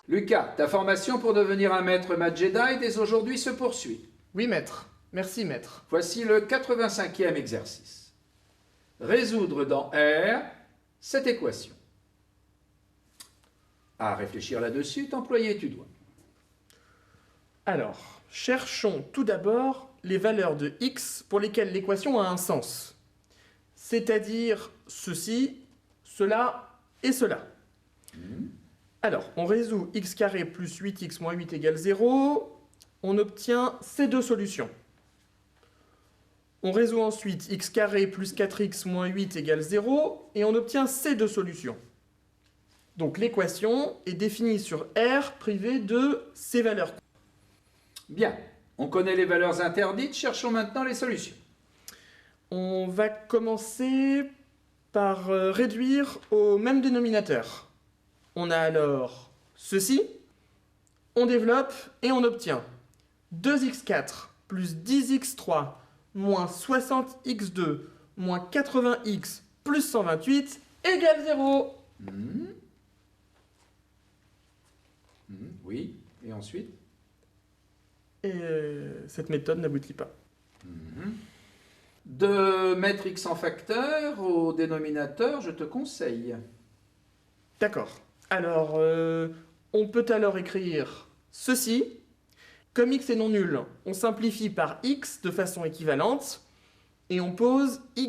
Lucas, ta formation pour devenir un maître Mage Jedi dès aujourd'hui se poursuit. Oui, maître. Merci, maître. Voici le 85e exercice. Résoudre dans R cette équation. À réfléchir là-dessus, t'employer tu dois. Alors, cherchons tout d'abord les valeurs de x pour lesquelles l'équation a un sens. C'est-à-dire ceci, cela et cela. Alors, on résout x carré plus 8x moins 8 égale 0. On obtient ces deux solutions. On résout ensuite x carré plus 4x moins 8 égale 0. Et on obtient ces deux solutions. Donc l'équation est définie sur R privée de ces valeurs. Bien, on connaît les valeurs interdites, cherchons maintenant les solutions. On va commencer par réduire au même dénominateur. On a alors ceci, on développe et on obtient 2x4 plus 10x3 moins 60x2 moins 80x plus 128 égale 0. Oui, et ensuite? Et cette méthode n'aboutit pas. De mettre x en facteur au dénominateur, je te conseille. D'accord. Alors, on peut alors écrire ceci. Comme x est non nul, on simplifie par x de façon équivalente et on pose y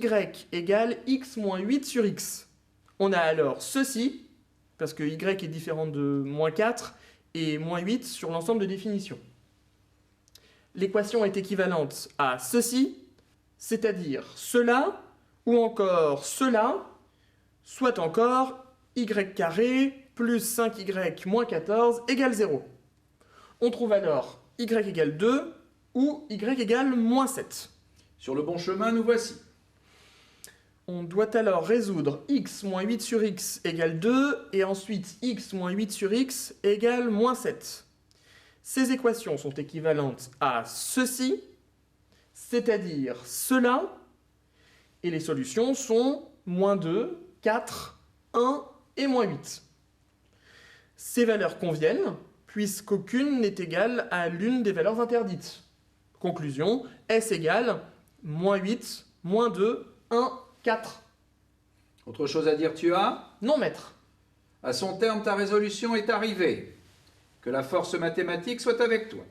égale x moins 8 sur x. On a alors ceci, parce que y est différent de moins 4 et moins 8 sur l'ensemble de définitions. L'équation est équivalente à ceci, c'est-à-dire cela, ou encore cela, soit encore y carré plus 5y moins 14 égale 0. On trouve alors y égale 2 ou y égale moins 7. Sur le bon chemin, nous voici. On doit alors résoudre x moins 8 sur x égale 2 et ensuite x moins 8 sur x égale moins 7. Ces équations sont équivalentes à ceci, c'est-à-dire cela, et les solutions sont moins 2, 4, 1 et moins 8. Ces valeurs conviennent, puisqu'aucune n'est égale à l'une des valeurs interdites. Conclusion, S égale moins 8, moins 2, 1, 4. Autre chose à dire, tu as? Non, maître. À son terme, ta résolution est arrivée. Que la force mathématique soit avec toi.